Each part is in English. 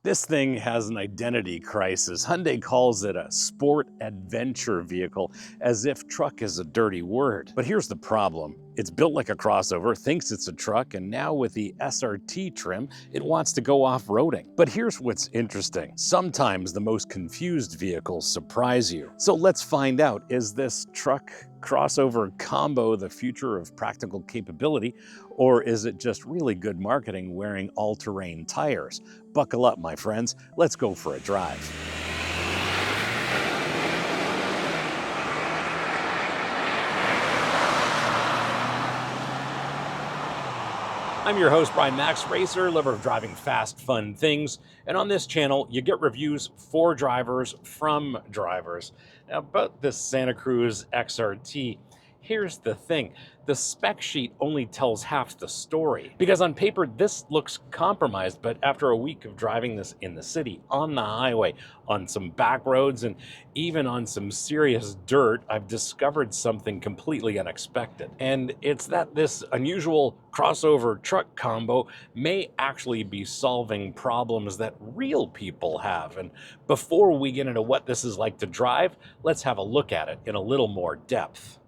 This thing has an identity crisis. Hyundai calls it a sport adventure vehicle, as if truck is a dirty word. But here's the problem. It's built like a crossover, thinks it's a truck, and now with the SRT trim, it wants to go off-roading. But here's what's interesting. Sometimes the most confused vehicles surprise you. So let's find out, is this truck crossover combo the future of practical capability, or is it just really good marketing wearing all-terrain tires? Buckle up, my friends. Let's go for a drive. I'm your host, Brian Makse, racer, lover of driving fast, fun things. And on this channel, you get reviews for drivers from drivers. Now, about this Santa Cruz XRT, here's the thing. The spec sheet only tells half the story. Because on paper, this looks compromised, but after a week of driving this in the city, on the highway, on some back roads, and even on some serious dirt, I've discovered something completely unexpected. And it's that this unusual crossover truck combo may actually be solving problems that real people have. And before we get into what this is like to drive, let's have a look at it in a little more depth.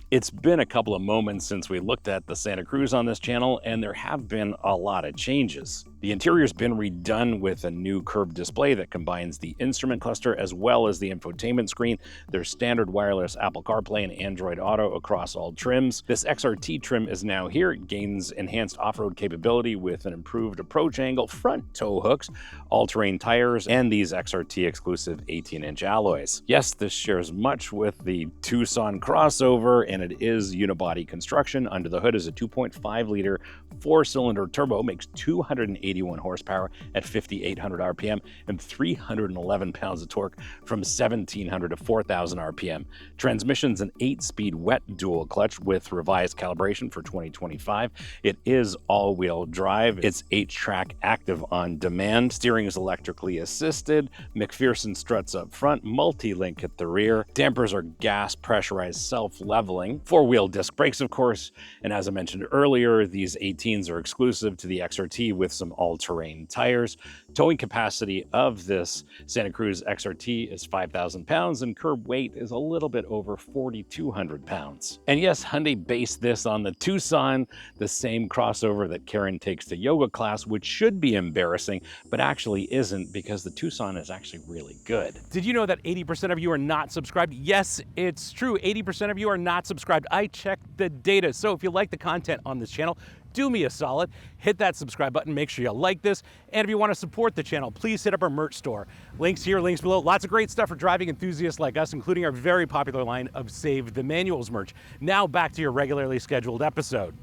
It's been a couple of moments since we looked at the Santa Cruz on this channel, and there have been a lot of changes. The interior's been redone with a new curved display that combines the instrument cluster as well as the infotainment screen. There's standard wireless Apple CarPlay and Android Auto across all trims. This XRT trim is now here. It gains enhanced off-road capability with an improved approach angle, front tow hooks, all-terrain tires, and these XRT exclusive 18-inch alloys. Yes, this shares much with the Tucson crossover, and it is unibody construction. Under the hood is a 2.5-liter four-cylinder turbo, makes 281 horsepower at 5,800 RPM and 311 pounds of torque from 1,700 to 4,000 RPM. Transmission's an 8-speed wet dual clutch with revised calibration for 2025. It is all-wheel drive. It's 8-track active on demand. Steering is electrically assisted. McPherson struts up front, multi-link at the rear. Dampers are gas pressurized self-leveling. 4-wheel disc brakes, of course. And as I mentioned earlier, these 18s are exclusive to the XRT with some all-terrain tires. Towing capacity of this Santa Cruz XRT is 5,000 pounds, and curb weight is a little bit over 4,200 pounds. And yes, Hyundai based this on the Tucson, the same crossover that Karen takes to yoga class, which should be embarrassing, but actually isn't, because the Tucson is actually really good. Did you know that 80% of you are not subscribed? Yes, it's true. 80% of you are not subscribed. I checked the data. So if you like the content on this channel, do me a solid, hit that subscribe button, make sure you like this, and if you want to support the channel, please hit up our merch store. Links here, links below, lots of great stuff for driving enthusiasts like us, including our very popular line of Save the Manuals merch. Now back to your regularly scheduled episode.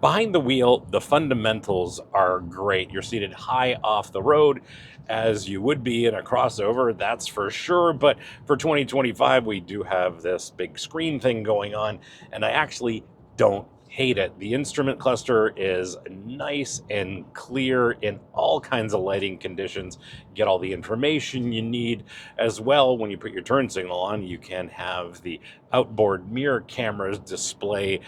Behind the wheel, the fundamentals are great. You're seated high off the road, as you would be in a crossover, that's for sure. But for 2025, we do have this big screen thing going on, and I actually don't hate it. The instrument cluster is nice and clear in all kinds of lighting conditions. Get all the information you need. As well, when you put your turn signal on, you can have the outboard mirror cameras display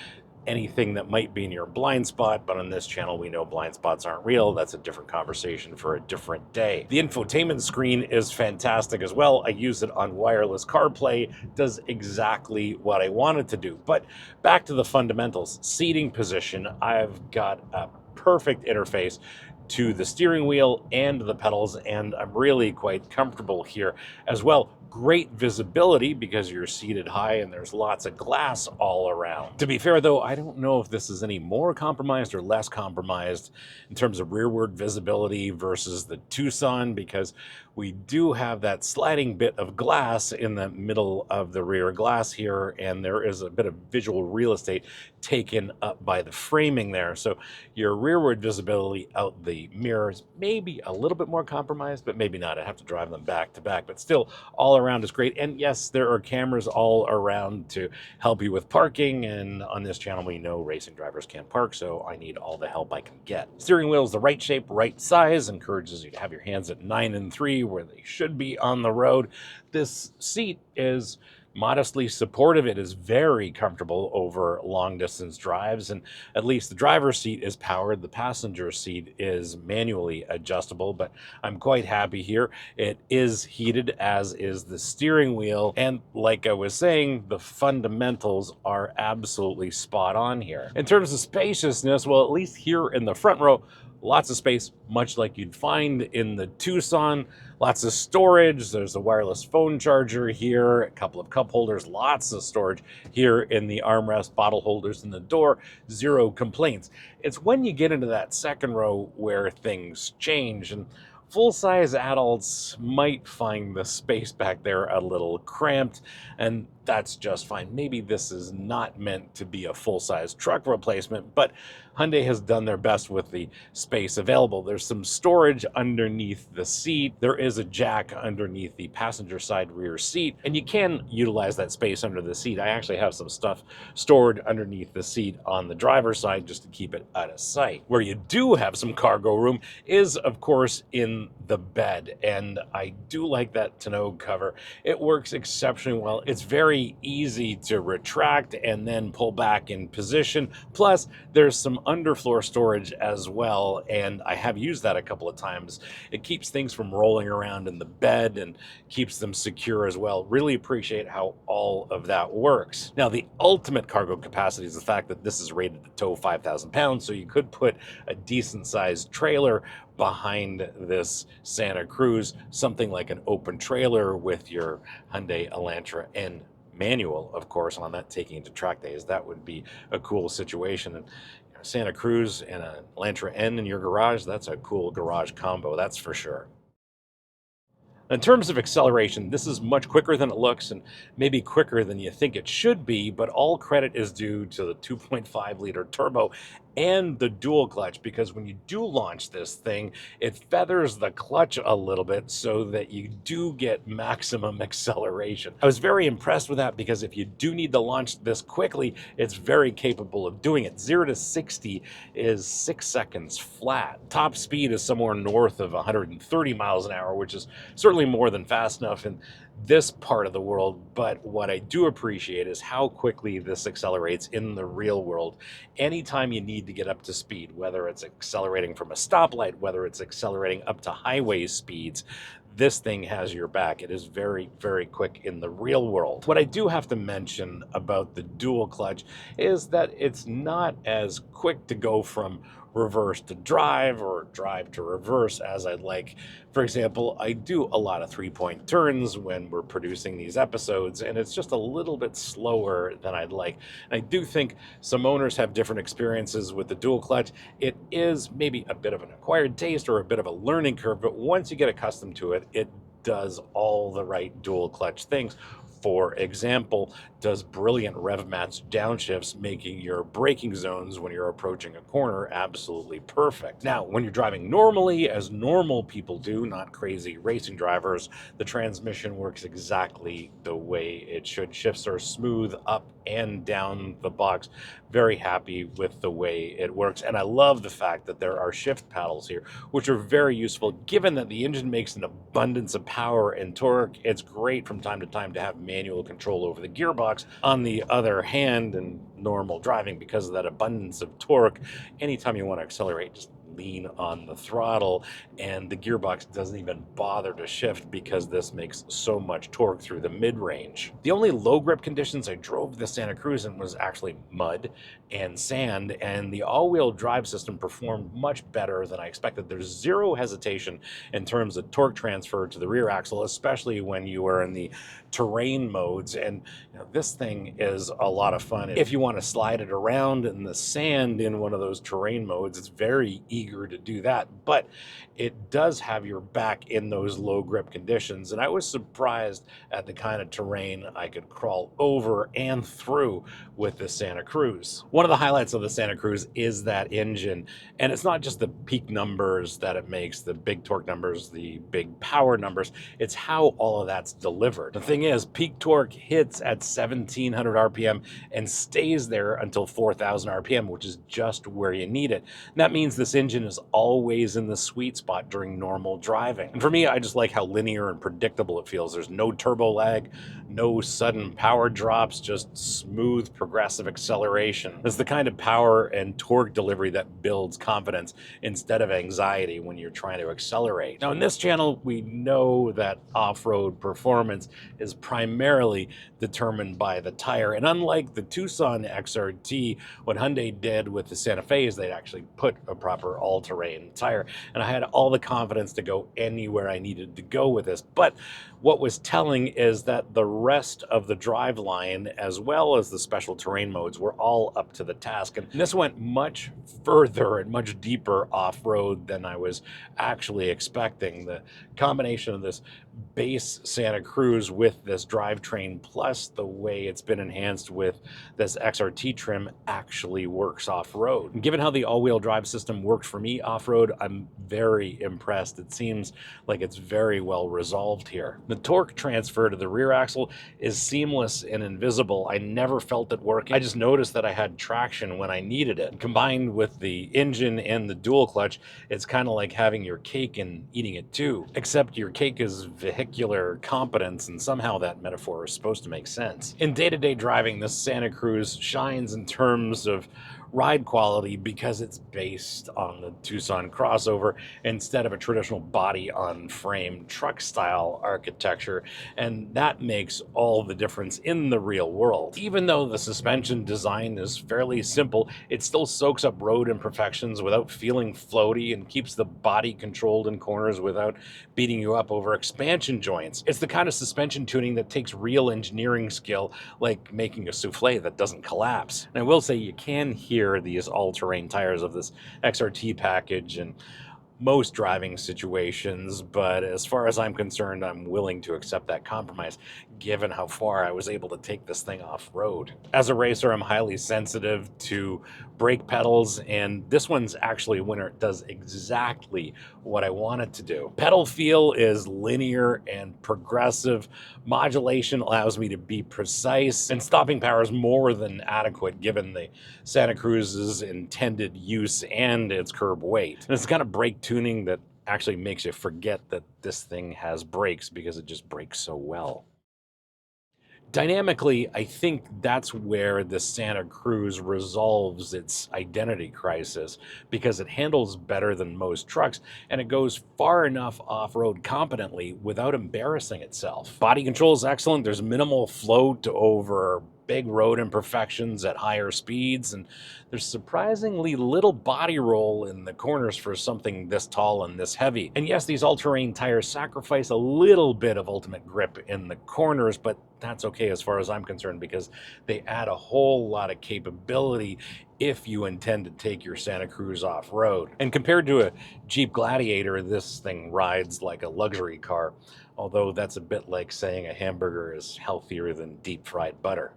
anything that might be in your blind spot, but on this channel we know blind spots aren't real. That's a different conversation for a different day. The infotainment screen is fantastic as well. I use it on wireless CarPlay, does exactly what I want it to do. But back to the fundamentals. Seating position, I've got a perfect interface to the steering wheel and the pedals, and I'm really quite comfortable here as well. Great visibility because you're seated high and there's lots of glass all around. To be fair though, I don't know if this is any more compromised or less compromised in terms of rearward visibility versus the Tucson, because we do have that sliding bit of glass in the middle of the rear glass here, and there is a bit of visual real estate taken up by the framing there. So your rearward visibility out the mirrors may be a little bit more compromised, but maybe not. I have to drive them back to back, but still all around is great. And yes, there are cameras all around to help you with parking, and on this channel we know racing drivers can't park, so I need all the help I can get. Steering wheel is the right shape, right size, encourages you to have your hands at 9 and 3 where they should be on the road. This seat is modestly supportive. It is very comfortable over long distance drives, and at least the driver's seat is powered. The passenger seat is manually adjustable, but I'm quite happy here. It is heated, as is the steering wheel, and like I was saying, the fundamentals are absolutely spot on here. In terms of spaciousness, well, at least here in the front row, lots of space, much like you'd find in the Tucson. Lots of storage. There's a wireless phone charger here, a couple of cup holders, lots of storage here in the armrest, bottle holders in the door, zero complaints. It's when you get into that second row where things change, and full-size adults might find the space back there a little cramped, and that's just fine. Maybe this is not meant to be a full-size truck replacement, but Hyundai has done their best with the space available. There's some storage underneath the seat. There is a jack underneath the passenger side rear seat, and you can utilize that space under the seat. I actually have some stuff stored underneath the seat on the driver's side just to keep it out of sight. Where you do have some cargo room is, of course, in the bed, and I do like that tonneau cover. It works exceptionally well. It's very easy to retract and then pull back in position. Plus, there's some underfloor storage as well, and I have used that a couple of times. It keeps things from rolling around in the bed and keeps them secure as well. Really appreciate how all of that works. Now, the ultimate cargo capacity is the fact that this is rated to tow 5,000 pounds, so you could put a decent sized trailer behind this Santa Cruz, something like an open trailer with your Hyundai Elantra N manual, of course, on that, taking it to track days. That would be a cool situation. And Santa Cruz and an Elantra N in your garage, that's a cool garage combo, that's for sure. In terms of acceleration, this is much quicker than it looks and maybe quicker than you think it should be, but all credit is due to the 2.5-liter turbo and the dual clutch, because when you do launch this thing, it feathers the clutch a little bit so that you do get maximum acceleration. I was very impressed with that, because if you do need to launch this quickly, it's very capable of doing it. 0 to 60 is 6 seconds flat. Top speed is somewhere north of 130 miles an hour, which is certainly more than fast enough in this part of the world, but what I do appreciate is how quickly this accelerates in the real world. Anytime you need to get up to speed, whether it's accelerating from a stoplight, whether it's accelerating up to highway speeds, this thing has your back. It is very, very quick in the real world. What I do have to mention about the dual clutch is that it's not as quick to go from reverse to drive or drive to reverse as I'd like. For example, I do a lot of 3-point turns when we're producing these episodes, and it's just a little bit slower than I'd like. And I do think some owners have different experiences with the dual clutch. It is maybe a bit of an acquired taste or a bit of a learning curve, but once you get accustomed to it, it does all the right dual clutch things. For example, does brilliant rev match downshifts, making your braking zones when you're approaching a corner absolutely perfect. Now, when you're driving normally, as normal people do, not crazy racing drivers, the transmission works exactly the way it should. Shifts are smooth up and down the box. Very happy with the way it works. And I love the fact that there are shift paddles here, which are very useful. Given that the engine makes an abundance of power and torque, it's great from time to time to have manual control over the gearbox. On the other hand, in normal driving, because of that abundance of torque, anytime you want to accelerate, just lean on the throttle, and the gearbox doesn't even bother to shift because this makes so much torque through the mid-range. The only low grip conditions I drove the Santa Cruz in was actually mud and sand, and the all-wheel drive system performed much better than I expected. There's zero hesitation in terms of torque transfer to the rear axle, especially when you are in the terrain modes, and this thing is a lot of fun. If you want to slide it around in the sand in one of those terrain modes, it's very eager to do that, but it does have your back in those low grip conditions, and I was surprised at the kind of terrain I could crawl over and through with the Santa Cruz. One of the highlights of the Santa Cruz is that engine, and it's not just the peak numbers that it makes, the big torque numbers, the big power numbers, it's how all of that's delivered. The thing is, peak torque hits at 1,700 RPM and stays there until 4,000 RPM, which is just where you need it. And that means this engine engine is always in the sweet spot during normal driving. And for me, I just like how linear and predictable it feels. There's no turbo lag, no sudden power drops, just smooth progressive acceleration. It's the kind of power and torque delivery that builds confidence instead of anxiety when you're trying to accelerate. Now, in this channel, we know that off-road performance is primarily determined by the tire. And unlike the Tucson XRT, what Hyundai did with the Santa Fe is they'd actually put a proper all-terrain tire. And I had all the confidence to go anywhere I needed to go with this. But what was telling is that the rest of the driveline, as well as the special terrain modes, were all up to the task. And this went much further and much deeper off-road than I was actually expecting. The combination of this base Santa Cruz with this drivetrain plus the way it's been enhanced with this XRT trim actually works off-road. Given how the all-wheel drive system worked for me off-road, I'm very impressed. It seems like it's very well resolved here. The torque transfer to the rear axle is seamless and invisible. I never felt it working. I just noticed that I had traction when I needed it. Combined with the engine and the dual clutch, it's kind of like having your cake and eating it too. Except your cake is vehicular competence, and somehow that metaphor is supposed to make sense. In day-to-day driving, this Santa Cruz shines in terms of ride quality because it's based on the Tucson crossover instead of a traditional body-on-frame truck-style architecture, and that makes all the difference in the real world. Even though the suspension design is fairly simple, it still soaks up road imperfections without feeling floaty and keeps the body controlled in corners without beating you up over expansion joints. It's the kind of suspension tuning that takes real engineering skill, like making a souffle that doesn't collapse. And I will say you can hear these all-terrain tires of this XRT package in most driving situations, but as far as I'm concerned, I'm willing to accept that compromise given how far I was able to take this thing off-road. As a racer, I'm highly sensitive to brake pedals, and this one's actually when it does exactly what I want it to do. Pedal feel is linear and progressive. Modulation allows me to be precise, and stopping power is more than adequate given the Santa Cruz's intended use and its curb weight. And it's the kind of brake tuning that actually makes you forget that this thing has brakes because it just brakes so well. Dynamically, I think that's where the Santa Cruz resolves its identity crisis, because it handles better than most trucks and it goes far enough off-road competently without embarrassing itself. Body control is excellent. There's minimal float over big road imperfections at higher speeds, and there's surprisingly little body roll in the corners for something this tall and this heavy. And yes, these all-terrain tires sacrifice a little bit of ultimate grip in the corners, but that's okay as far as I'm concerned because they add a whole lot of capability if you intend to take your Santa Cruz off-road. And compared to a Jeep Gladiator, this thing rides like a luxury car, although that's a bit like saying a hamburger is healthier than deep-fried butter.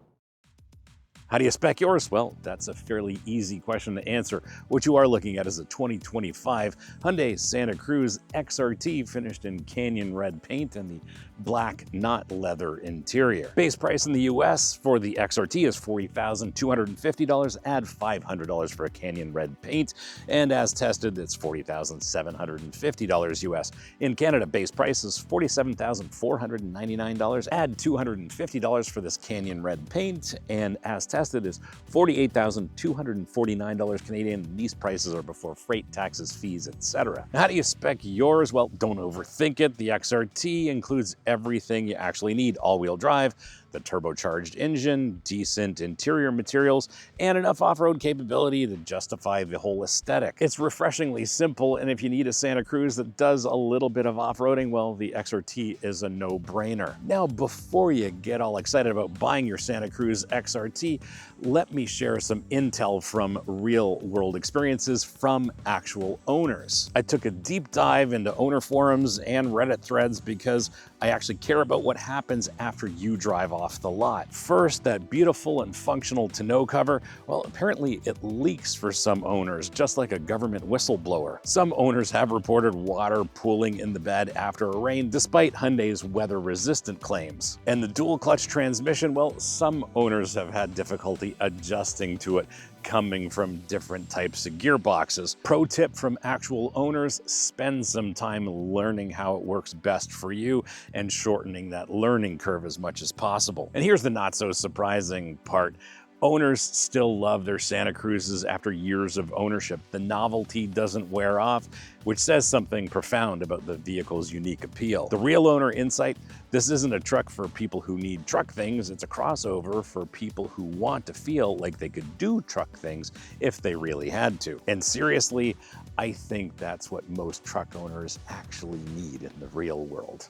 How do you spec yours? Well, that's a fairly easy question to answer. What you are looking at is a 2025 Hyundai Santa Cruz XRT finished in canyon red paint and the black not leather interior. Base price in the US for the XRT is $40,250, add $500 for a canyon red paint, and as tested, it's $40,750 US. In Canada, base price is $47,499, add $250 for this canyon red paint, and as tested is $48,249 Canadian. These prices are before freight, taxes, fees, etc. How do you spec yours? Well, don't overthink it. The XRT includes everything you actually need: all-wheel drive, the turbocharged engine, decent interior materials, and enough off-road capability to justify the whole aesthetic. It's refreshingly simple, and if you need a Santa Cruz that does a little bit of off-roading, well, the XRT is a no-brainer. Now, before you get all excited about buying your Santa Cruz XRT, let me share some intel from real-world experiences from actual owners. I took a deep dive into owner forums and Reddit threads because I actually care about what happens after you drive off the lot. First, that beautiful and functional tonneau cover, well, apparently it leaks for some owners, just like a government whistleblower. Some owners have reported water pooling in the bed after a rain, despite Hyundai's weather-resistant claims. And the dual-clutch transmission, well, some owners have had difficulty adjusting to it, coming from different types of gearboxes. Pro tip from actual owners, spend some time learning how it works best for you and shortening that learning curve as much as possible. And here's the not so surprising part. Owners still love their Santa Cruzes after years of ownership. The novelty doesn't wear off, which says something profound about the vehicle's unique appeal. The real owner insight: this isn't a truck for people who need truck things, it's a crossover for people who want to feel like they could do truck things if they really had to. And seriously, I think that's what most truck owners actually need in the real world.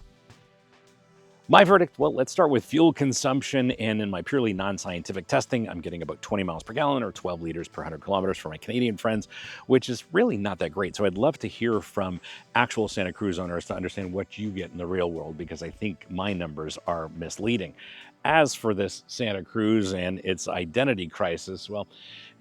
My verdict, well, let's start with fuel consumption, and in my purely non-scientific testing, I'm getting about 20 miles per gallon or 12 liters per 100 kilometers for my Canadian friends, which is really not that great. So I'd love to hear from actual Santa Cruz owners to understand what you get in the real world, because I think my numbers are misleading. As for this Santa Cruz and its identity crisis, well,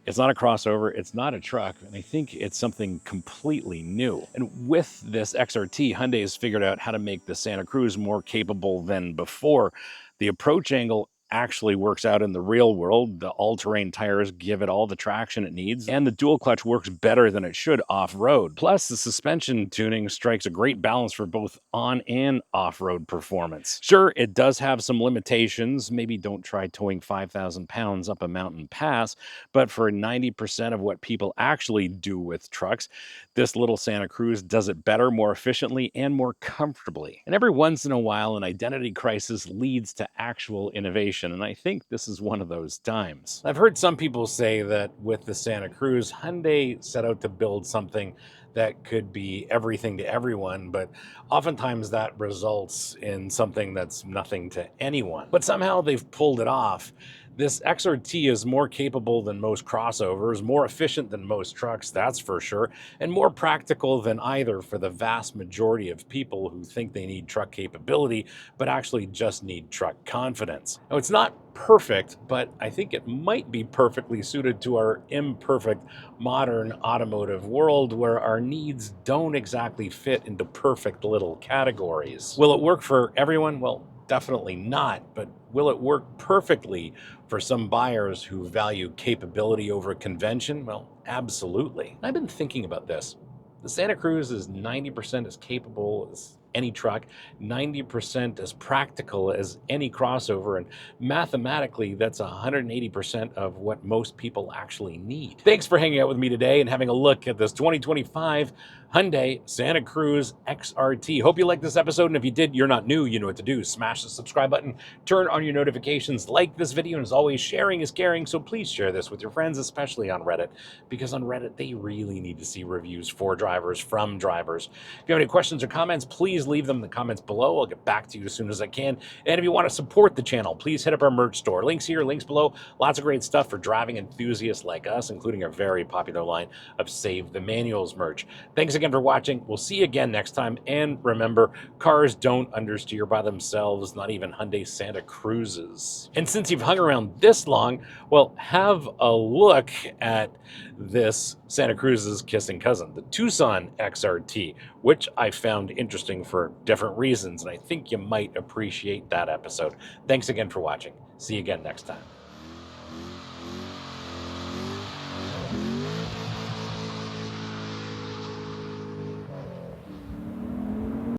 it's not a crossover, it's not a truck, and I think it's something completely new. And with this XRT, Hyundai has figured out how to make the Santa Cruz more capable than before. The approach angle actually works out in the real world. The all-terrain tires give it all the traction it needs, and the dual clutch works better than it should off-road. Plus, the suspension tuning strikes a great balance for both on and off-road performance. Sure, it does have some limitations. Maybe don't try towing 5,000 pounds up a mountain pass, but for 90% of what people actually do with trucks, this little Santa Cruz does it better, more efficiently, and more comfortably. And every once in a while, an identity crisis leads to actual innovation, and I think this is one of those times. I've heard some people say that with the Santa Cruz, Hyundai set out to build something that could be everything to everyone, but oftentimes that results in something that's nothing to anyone. But somehow they've pulled it off. This XRT is more capable than most crossovers, more efficient than most trucks, that's for sure, and more practical than either for the vast majority of people who think they need truck capability, but actually just need truck confidence. Now, it's not perfect, but I think it might be perfectly suited to our imperfect modern automotive world where our needs don't exactly fit into perfect little categories. Will it work for everyone? Well, definitely not, but will it work perfectly for some buyers who value capability over convention? Well, absolutely. I've been thinking about this. The Santa Cruz is 90% as capable as any truck, 90% as practical as any crossover, and mathematically, that's 180% of what most people actually need. Thanks for hanging out with me today and having a look at this 2025 Hyundai Santa Cruz XRT. Hope you liked this episode, and if you did, you're not new, you know what to do. Smash the subscribe button, turn on your notifications, like this video, and as always, sharing is caring, so please share this with your friends, especially on Reddit, because on Reddit, they really need to see reviews for drivers, from drivers. If you have any questions or comments, please leave them in the comments below. I'll get back to you as soon as I can. And if you want to support the channel, please hit up our merch store. Links here, links below. Lots of great stuff for driving enthusiasts like us, including our very popular line of Save the Manuals merch. Thanks again for watching. We'll see you again next time. And remember, cars don't understeer by themselves, not even Hyundai Santa Cruzes. And since you've hung around this long, well, have a look at this Santa Cruz's kissing cousin, the Tucson XRT, which I found interesting for different reasons, and I think you might appreciate that episode. Thanks again for watching. See you again next time.